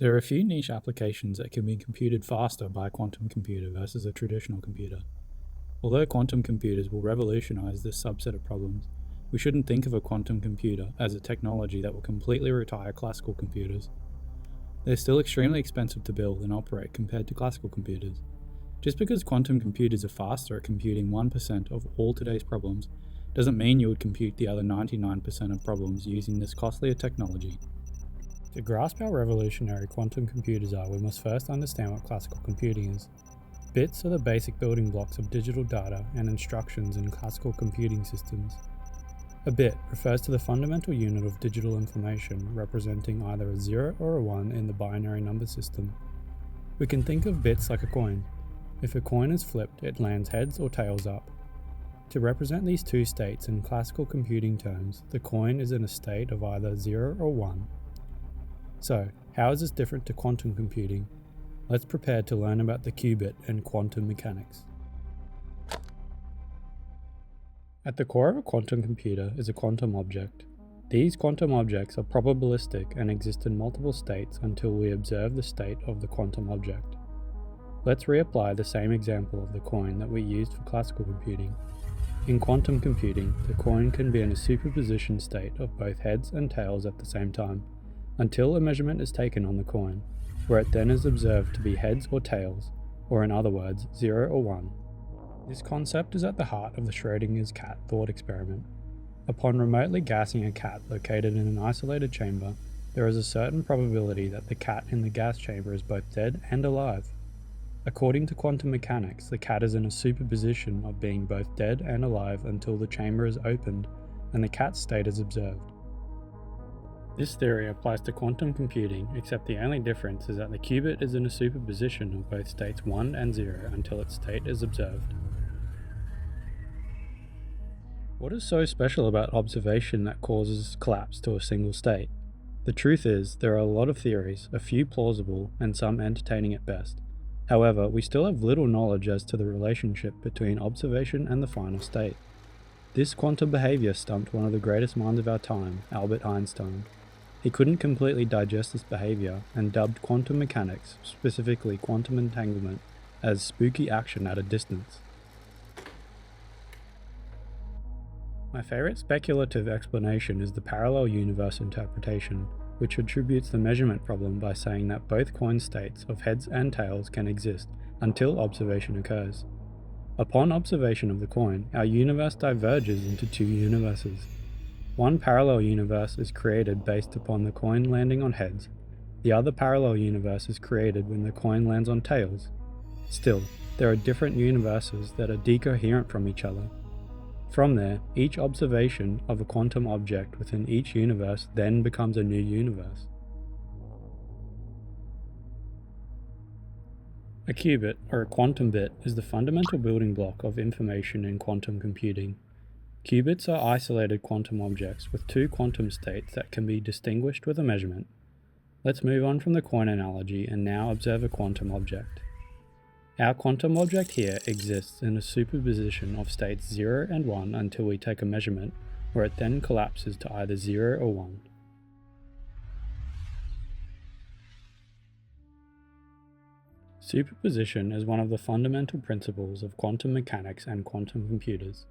There are a few niche applications that can be computed faster by a quantum computer versus a traditional computer. Although quantum computers will revolutionize this subset of problems, we shouldn't think of a quantum computer as a technology that will completely retire classical computers. They're still extremely expensive to build and operate compared to classical computers. Just because quantum computers are faster at computing 1% of all today's problems doesn't mean you would compute the other 99% of problems using this costlier technology. To grasp how revolutionary quantum computers are, we must first understand what classical computing is. Bits are the basic building blocks of digital data and instructions in classical computing systems. A bit refers to the fundamental unit of digital information, representing either a 0 or a 1 in the binary number system. We can think of bits like a coin. If a coin is flipped, it lands heads or tails up. To represent these two states in classical computing terms, the coin is in a state of either 0 or 1. So, how is this different to quantum computing? Let's prepare to learn about the qubit and quantum mechanics. At the core of a quantum computer is a quantum object. These quantum objects are probabilistic and exist in multiple states until we observe the state of the quantum object. Let's reapply the same example of the coin that we used for classical computing. In quantum computing, the coin can be in a superposition state of both heads and tails at the same time, until a measurement is taken on the coin, where it then is observed to be heads or tails, or in other words, 0 or 1. This concept is at the heart of the Schrödinger's cat thought experiment. Upon remotely gassing a cat located in an isolated chamber, there is a certain probability that the cat in the gas chamber is both dead and alive. According to quantum mechanics, the cat is in a superposition of being both dead and alive until the chamber is opened and the cat's state is observed. This theory applies to quantum computing, except the only difference is that the qubit is in a superposition of both states 1 and 0 until its state is observed. What is so special about observation that causes collapse to a single state? The truth is, there are a lot of theories, a few plausible, and some entertaining at best. However, we still have little knowledge as to the relationship between observation and the final state. This quantum behavior stumped one of the greatest minds of our time, Albert Einstein. He couldn't completely digest this behavior and dubbed quantum mechanics, specifically quantum entanglement, as spooky action at a distance. My favorite speculative explanation is the parallel universe interpretation, which attributes the measurement problem by saying that both coin states of heads and tails can exist until observation occurs. Upon observation of the coin, our universe diverges into two universes. One parallel universe is created based upon the coin landing on heads. The other parallel universe is created when the coin lands on tails. Still, there are different universes that are decoherent from each other. From there, each observation of a quantum object within each universe then becomes a new universe. A qubit, or a quantum bit, is the fundamental building block of information in quantum computing. Qubits are isolated quantum objects with two quantum states that can be distinguished with a measurement. Let's move on from the coin analogy and now observe a quantum object. Our quantum object here exists in a superposition of states 0 and 1 until we take a measurement, where it then collapses to either 0 or 1. Superposition is one of the fundamental principles of quantum mechanics and quantum computers.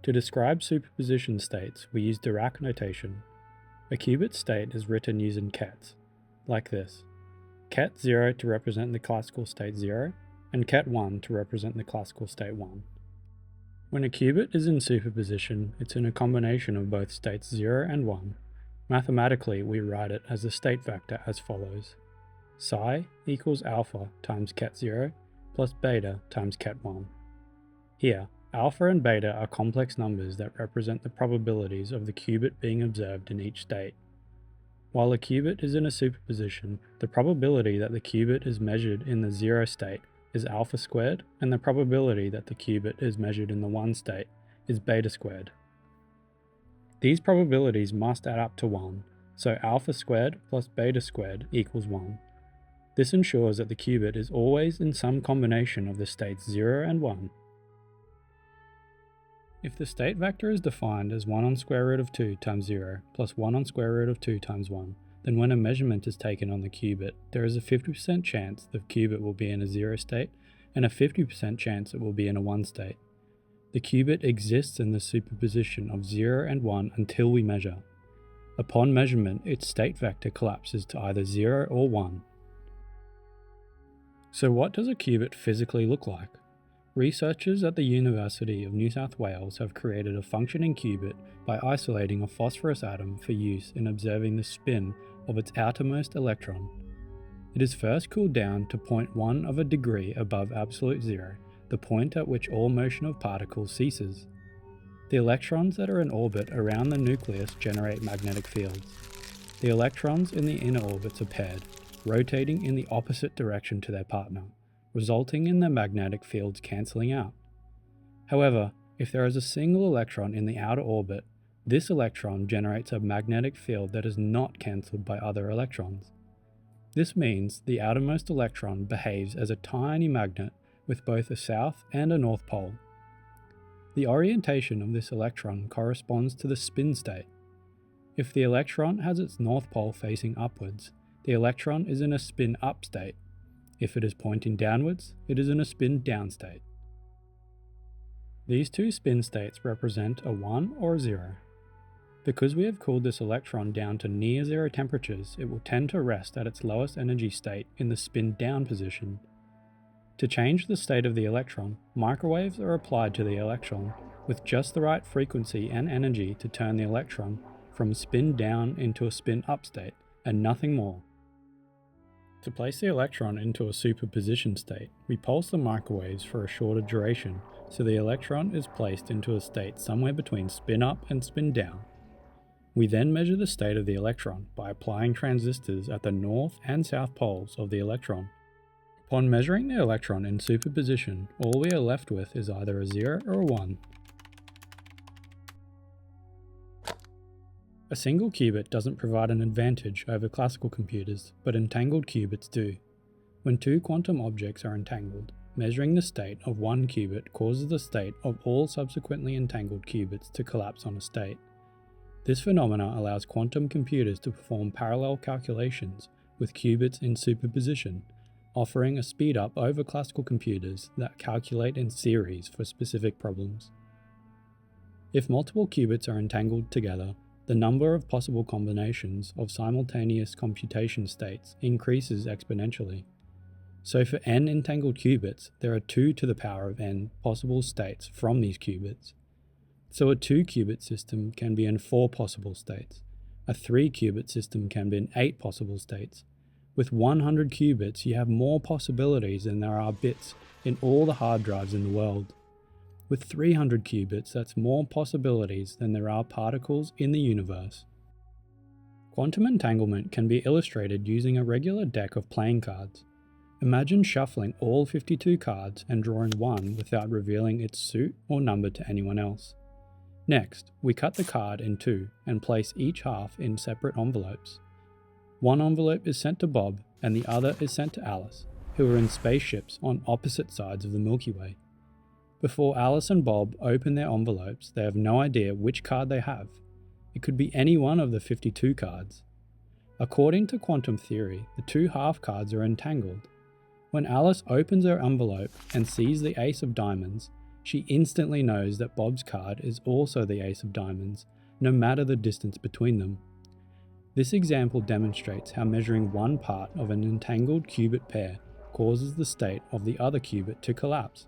To describe superposition states, we use Dirac notation. A qubit state is written using kets, like this. Ket 0 to represent the classical state 0, and ket 1 to represent the classical state 1. When a qubit is in superposition, it's in a combination of both states 0 and 1. Mathematically, we write it as a state vector as follows. Psi equals alpha times ket 0 plus beta times ket 1. Here, alpha and beta are complex numbers that represent the probabilities of the qubit being observed in each state. While a qubit is in a superposition, the probability that the qubit is measured in the 0 state is alpha squared, and the probability that the qubit is measured in the 1 state is beta squared. These probabilities must add up to 1, so alpha squared plus beta squared equals 1. This ensures that the qubit is always in some combination of the states 0 and 1. If the state vector is defined as 1 on square root of 2 times 0 plus 1 on square root of 2 times 1, then when a measurement is taken on the qubit, there is a 50% chance the qubit will be in a 0 state and a 50% chance it will be in a 1 state. The qubit exists in the superposition of 0 and 1 until we measure. Upon measurement, its state vector collapses to either 0 or 1. So what does a qubit physically look like? Researchers at the University of New South Wales have created a functioning qubit by isolating a phosphorus atom for use in observing the spin of its outermost electron. It is first cooled down to 0.1 of a degree above absolute zero, the point at which all motion of particles ceases. The electrons that are in orbit around the nucleus generate magnetic fields. The electrons in the inner orbits are paired, rotating in the opposite direction to their partner, resulting in the magnetic fields cancelling out. However, if there is a single electron in the outer orbit, this electron generates a magnetic field that is not cancelled by other electrons. This means the outermost electron behaves as a tiny magnet with both a south and a north pole. The orientation of this electron corresponds to the spin state. If the electron has its north pole facing upwards, the electron is in a spin up state. If it is pointing downwards, it is in a spin down state. These two spin states represent a 1 or a 0. Because we have cooled this electron down to near zero temperatures, it will tend to rest at its lowest energy state in the spin down position. To change the state of the electron, microwaves are applied to the electron with just the right frequency and energy to turn the electron from spin down into a spin up state, and nothing more. To place the electron into a superposition state, we pulse the microwaves for a shorter duration, so the electron is placed into a state somewhere between spin up and spin down. We then measure the state of the electron by applying transistors at the north and south poles of the electron. Upon measuring the electron in superposition, all we are left with is either a 0 or a 1. A single qubit doesn't provide an advantage over classical computers, but entangled qubits do. When two quantum objects are entangled, measuring the state of one qubit causes the state of all subsequently entangled qubits to collapse on a state. This phenomena allows quantum computers to perform parallel calculations with qubits in superposition, offering a speed up over classical computers that calculate in series for specific problems. If multiple qubits are entangled together, the number of possible combinations of simultaneous computation states increases exponentially. So for n entangled qubits, there are 2 to the power of n possible states from these qubits. So a 2-qubit system can be in 4 possible states. A 3-qubit system can be in 8 possible states. With 100 qubits, you have more possibilities than there are bits in all the hard drives in the world. With 300 qubits, that's more possibilities than there are particles in the universe. Quantum entanglement can be illustrated using a regular deck of playing cards. Imagine shuffling all 52 cards and drawing one without revealing its suit or number to anyone else. Next, we cut the card in 2 and place each half in separate envelopes. One envelope is sent to Bob and the other is sent to Alice, who are in spaceships on opposite sides of the Milky Way. Before Alice and Bob open their envelopes, they have no idea which card they have. It could be any one of the 52 cards. According to quantum theory, the 2 half cards are entangled. When Alice opens her envelope and sees the ace of diamonds, she instantly knows that Bob's card is also the ace of diamonds, no matter the distance between them. This example demonstrates how measuring one part of an entangled qubit pair causes the state of the other qubit to collapse.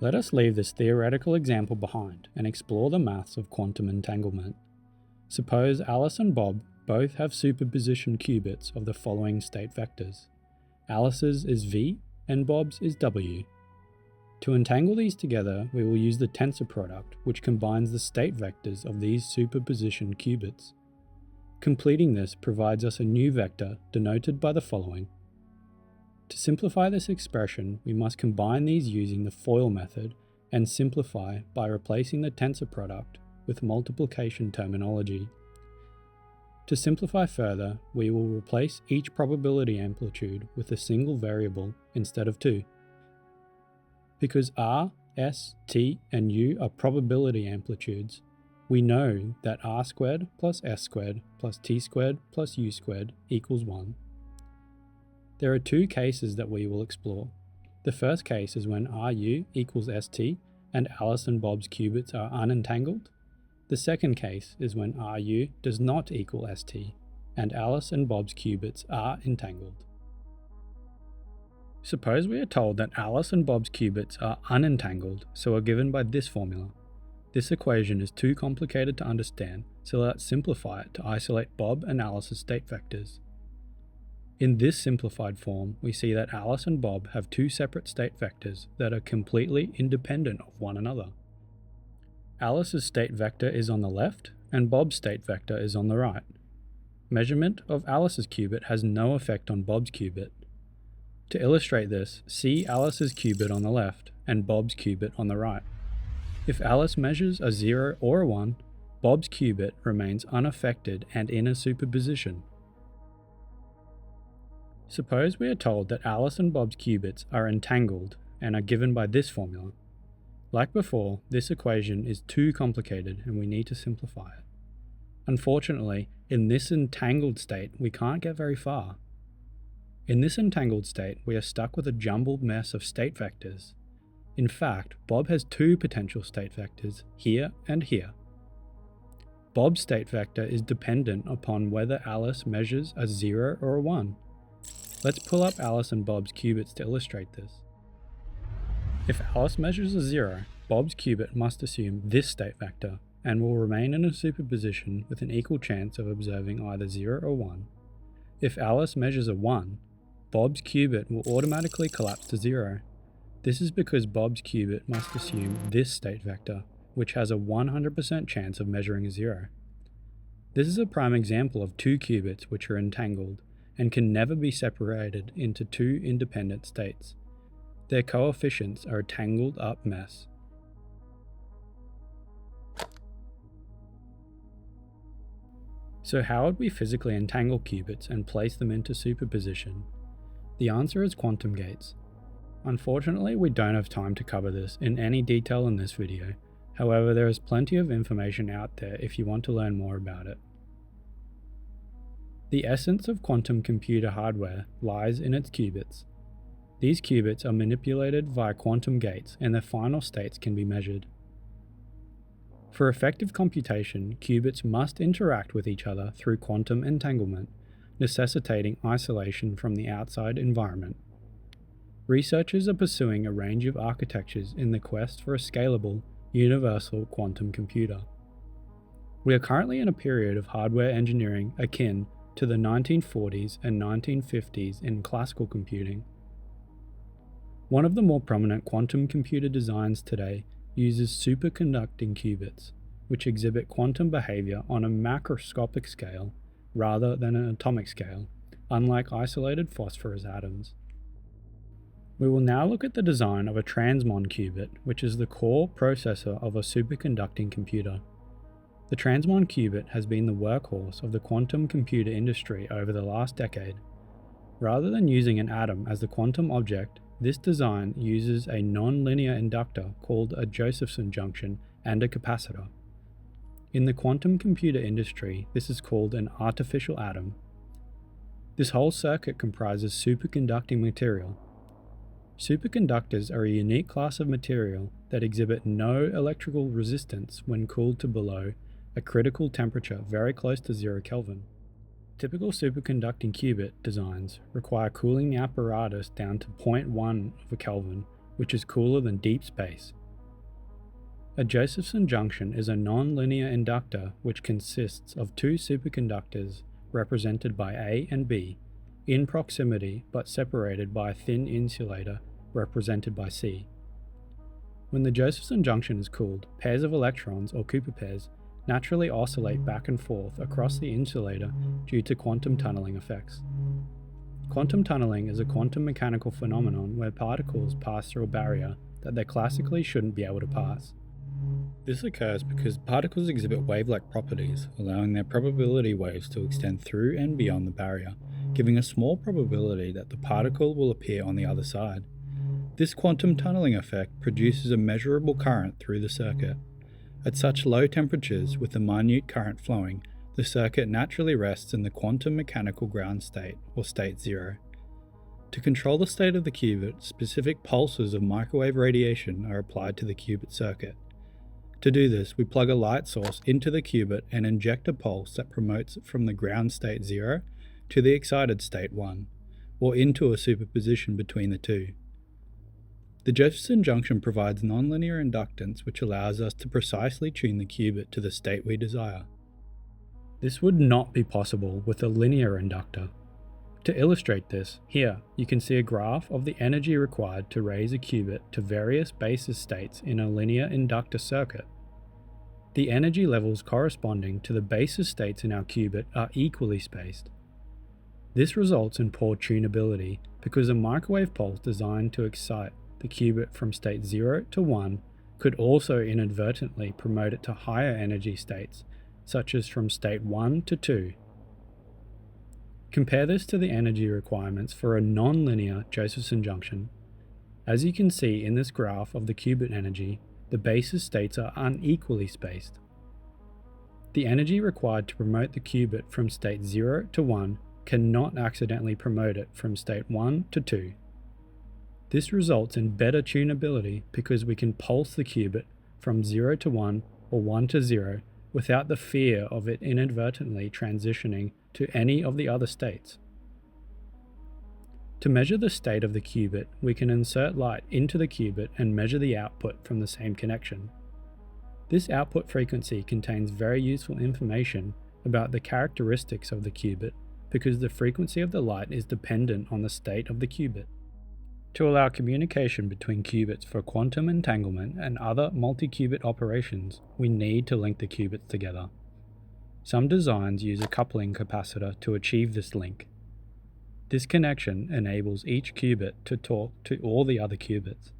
Let us leave this theoretical example behind and explore the maths of quantum entanglement. Suppose Alice and Bob both have superposition qubits of the following state vectors. Alice's is V and Bob's is W. To entangle these together, we will use the tensor product, which combines the state vectors of these superposition qubits. Completing this provides us a new vector denoted by the following. To simplify this expression, we must combine these using the FOIL method and simplify by replacing the tensor product with multiplication terminology. To simplify further, we will replace each probability amplitude with a single variable instead of 2. Because R, S, T, and U are probability amplitudes, We know that r squared plus s squared plus t squared plus u squared equals 1. There are two cases that we will explore. The first case is when Ru equals St and Alice and Bob's qubits are unentangled. The second case is when Ru does not equal St and Alice and Bob's qubits are entangled. Suppose we are told that Alice and Bob's qubits are unentangled, so are given by this formula. This equation is too complicated to understand, so let's simplify it to isolate Bob and Alice's state vectors. In this simplified form, we see that Alice and Bob have two separate state vectors that are completely independent of one another. Alice's state vector is on the left, and Bob's state vector is on the right. Measurement of Alice's qubit has no effect on Bob's qubit. To illustrate this, see Alice's qubit on the left and Bob's qubit on the right. If Alice measures a 0 or a 1, Bob's qubit remains unaffected and in a superposition. Suppose we are told that Alice and Bob's qubits are entangled and are given by this formula. Like before, this equation is too complicated and we need to simplify it. Unfortunately, in this entangled state, we can't get very far. In this entangled state, we are stuck with a jumbled mess of state vectors. In fact, Bob has two potential state vectors, here and here. Bob's state vector is dependent upon whether Alice measures a 0 or a 1. Let's pull up Alice and Bob's qubits to illustrate this. If Alice measures a 0, Bob's qubit must assume this state vector and will remain in a superposition with an equal chance of observing either 0 or 1. If Alice measures a 1, Bob's qubit will automatically collapse to 0. This is because Bob's qubit must assume this state vector, which has a 100% chance of measuring a 0. This is a prime example of two qubits which are entangled and can never be separated into two independent states. Their coefficients are a tangled up mess. So how would we physically entangle qubits and place them into superposition? The answer is quantum gates. Unfortunately, we don't have time to cover this in any detail in this video. However, there is plenty of information out there if you want to learn more about it. The essence of quantum computer hardware lies in its qubits. These qubits are manipulated via quantum gates and their final states can be measured. For effective computation, qubits must interact with each other through quantum entanglement, necessitating isolation from the outside environment. Researchers are pursuing a range of architectures in the quest for a scalable, universal quantum computer. We are currently in a period of hardware engineering akin to the 1940s and 1950s in classical computing. One of the more prominent quantum computer designs today uses superconducting qubits, which exhibit quantum behavior on a macroscopic scale rather than an atomic scale, unlike isolated phosphorus atoms. We will now look at the design of a transmon qubit, which is the core processor of a superconducting computer. The transmon qubit has been the workhorse of the quantum computer industry over the last decade. Rather than using an atom as the quantum object, this design uses a non-linear inductor called a Josephson junction and a capacitor. In the quantum computer industry, this is called an artificial atom. This whole circuit comprises superconducting material. Superconductors are a unique class of material that exhibit no electrical resistance when cooled to below a critical temperature very close to 0 Kelvin. Typical superconducting qubit designs require cooling the apparatus down to 0.1 of a Kelvin, which is cooler than deep space. A Josephson junction is a non-linear inductor which consists of two superconductors represented by A and B, in proximity but separated by a thin insulator represented by C. When the Josephson junction is cooled, pairs of electrons, or Cooper pairs, naturally oscillate back and forth across the insulator due to quantum tunneling effects. Quantum tunneling is a quantum mechanical phenomenon where particles pass through a barrier that they classically shouldn't be able to pass. This occurs because particles exhibit wave-like properties, allowing their probability waves to extend through and beyond the barrier, giving a small probability that the particle will appear on the other side. This quantum tunneling effect produces a measurable current through the circuit. At such low temperatures with a minute current flowing, the circuit naturally rests in the quantum mechanical ground state, or state 0. To control the state of the qubit, specific pulses of microwave radiation are applied to the qubit circuit. To do this, we plug a light source into the qubit and inject a pulse that promotes it from the ground state 0 to the excited state 1, or into a superposition between the two. The Josephson junction provides nonlinear inductance which allows us to precisely tune the qubit to the state we desire. This would not be possible with a linear inductor. To illustrate this, here you can see a graph of the energy required to raise a qubit to various basis states in a linear inductor circuit. The energy levels corresponding to the basis states in our qubit are equally spaced. This results in poor tunability because a microwave pulse designed to excite the qubit from state 0 to 1 could also inadvertently promote it to higher energy states, such as from state 1 to 2. Compare this to the energy requirements for a non-linear Josephson junction. As you can see in this graph of the qubit energy, the basis states are unequally spaced. The energy required to promote the qubit from state 0 to 1 cannot accidentally promote it from state 1 to 2. This results in better tunability because we can pulse the qubit from 0 to 1 or 1 to 0 without the fear of it inadvertently transitioning to any of the other states. To measure the state of the qubit, we can insert light into the qubit and measure the output from the same connection. This output frequency contains very useful information about the characteristics of the qubit because the frequency of the light is dependent on the state of the qubit. To allow communication between qubits for quantum entanglement and other multi-qubit operations, we need to link the qubits together. Some designs use a coupling capacitor to achieve this link. This connection enables each qubit to talk to all the other qubits.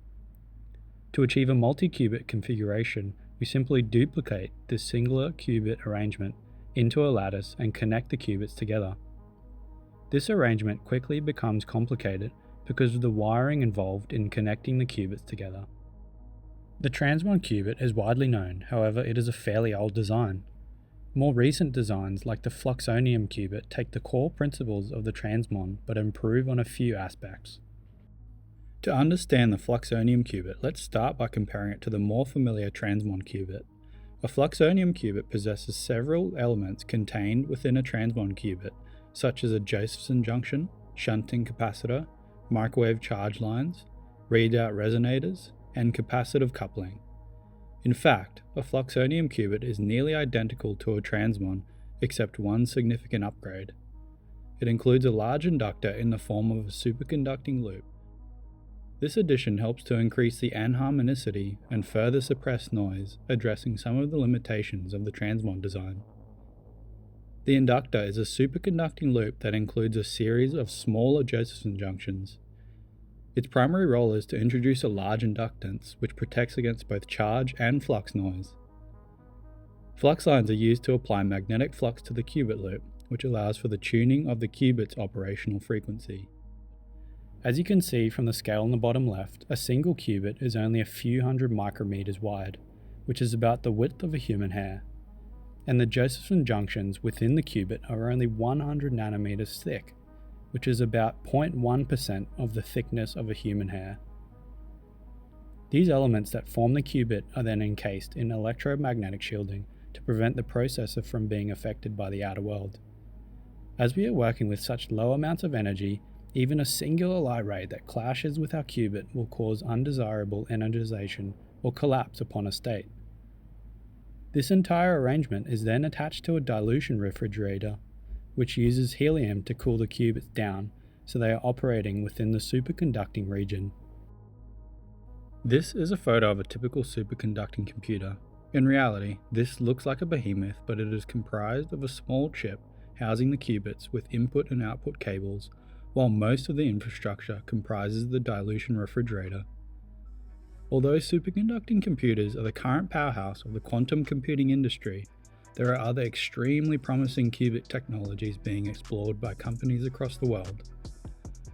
To achieve a multi-qubit configuration, we simply duplicate this singular qubit arrangement into a lattice and connect the qubits together. This arrangement quickly becomes complicated because of the wiring involved in connecting the qubits together. The transmon qubit is widely known, however it is a fairly old design. More recent designs like the Fluxonium qubit take the core principles of the transmon but improve on a few aspects. To understand the Fluxonium qubit, let's start by comparing it to the more familiar transmon qubit. A Fluxonium qubit possesses several elements contained within a transmon qubit, such as a Josephson junction, shunting capacitor, microwave charge lines, readout resonators, and capacitive coupling. In fact, a Fluxonium qubit is nearly identical to a transmon except one significant upgrade. It includes a large inductor in the form of a superconducting loop. This addition helps to increase the anharmonicity and further suppress noise, addressing some of the limitations of the transmon design. The inductor is a superconducting loop that includes a series of smaller Josephson junctions. Its primary role is to introduce a large inductance which protects against both charge and flux noise. Flux lines are used to apply magnetic flux to the qubit loop, which allows for the tuning of the qubit's operational frequency. As you can see from the scale on the bottom left, a single qubit is only a few hundred micrometers wide, which is about the width of a human hair. And the Josephson junctions within the qubit are only 100 nanometers thick, which is about 0.1% of the thickness of a human hair. These elements that form the qubit are then encased in electromagnetic shielding to prevent the processor from being affected by the outer world. As we are working with such low amounts of energy, even a singular light ray that clashes with our qubit will cause undesirable energization or collapse upon a state. This entire arrangement is then attached to a dilution refrigerator, which uses helium to cool the qubits down so they are operating within the superconducting region. This is a photo of a typical superconducting computer. In reality, this looks like a behemoth, but it is comprised of a small chip housing the qubits with input and output cables, while most of the infrastructure comprises the dilution refrigerator. Although superconducting computers are the current powerhouse of the quantum computing industry, there are other extremely promising qubit technologies being explored by companies across the world.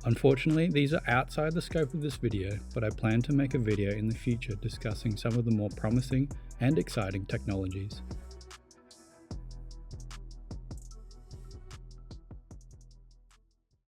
Unfortunately, these are outside the scope of this video, but I plan to make a video in the future discussing some of the more promising and exciting technologies.